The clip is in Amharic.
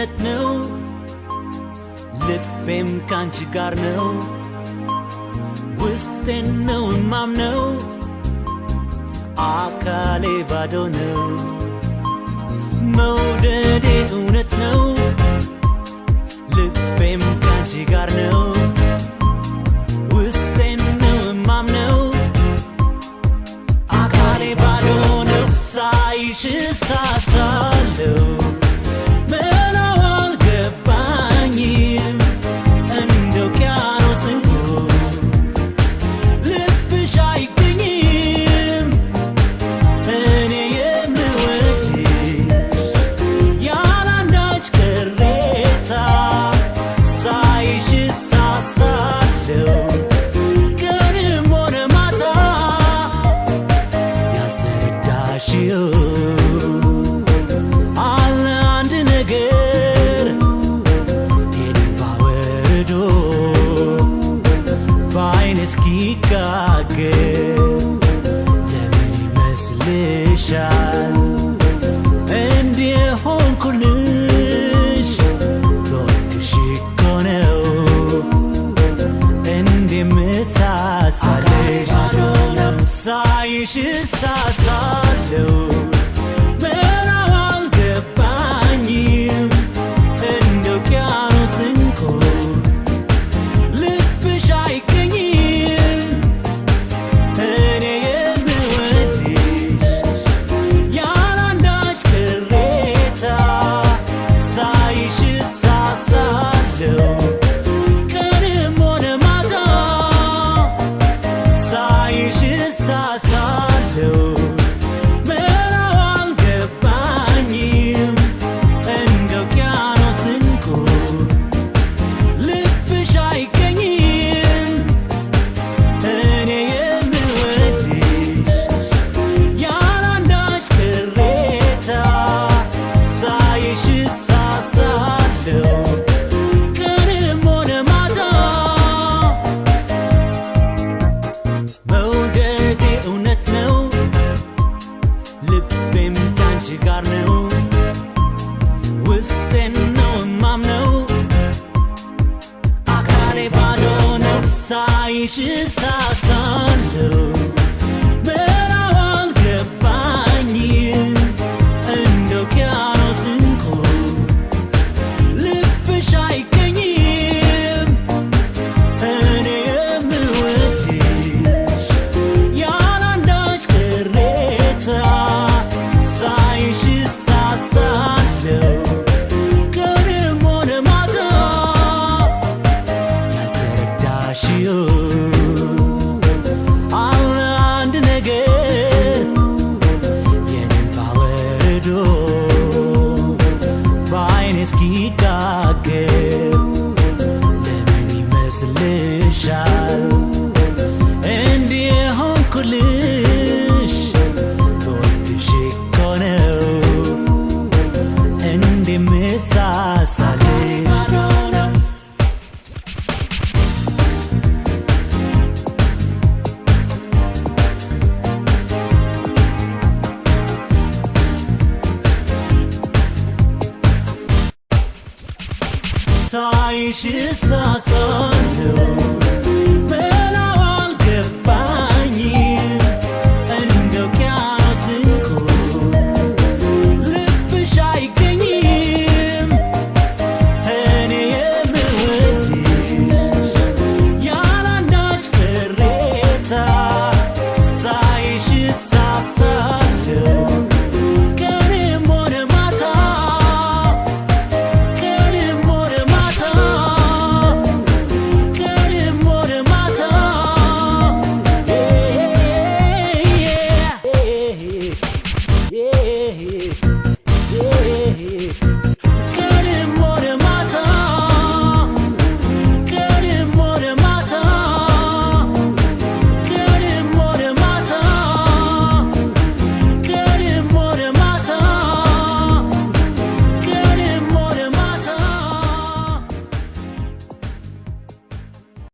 እውነት ነው ልቤም ካንቺ ጋር ነው ውስጤን ነው ማምነው አካሌ ባዶ ነው መውደዴ እውነት ነው ልቤም ካንቺ ጋር ነው ውስጤን ነው ማምነው አካሌ ባዶ ነው ሳይሽ ሳሳለው ለምን ይመስልሻል እንዲህ ሆንኩልሽ ልወድሽ እኮ ነው እንዲህ ምሳሳልሽ ሳይሽ ሳሳለው ምነው አልገባኝም እንደ ውቅያኖስ እንኮ ልብሽ አይገኝም እኔ የምወድሽ ያላንዳች ቅሬታ ሳይሽ ሳሳለው ቀንም ሆነ ማታ ሳይሽ ሳሳለው ምነው አልገባኝም እንደ ውቅያኖስ እንኮ ልብሽ አይገኝም እኔ የምወድሽ ያላንዳች ቅሬታ ሳይሽ ሳሳለው ቀንም ሆነ ማታ መውደዴ እውነት ነው ልቤም ካንቺ ጋር ነው ውስጤን ነው ማምነው አካሌ ባዶ ነው ሳይሽ ሳሳለው ምነው አልገባኝም እንደ ውቅያኖስ እንኮ ልብሽ አይገኝም እኔ የምወድሽ ያላንዳች ቅሬታ ሳይሽ ሳሳለው ቀንም ሆነ ማታ ያልተረዳሽው አለ አንድ ነገር የኔን ባወርዶ በዓይኔ እስኪጋገር ለምን ይመስልሻል እንዲህ ሆንኩልሽ ልወድሽ እኮ ነው እንዲህ ምሳሳልሽ ሳይሽ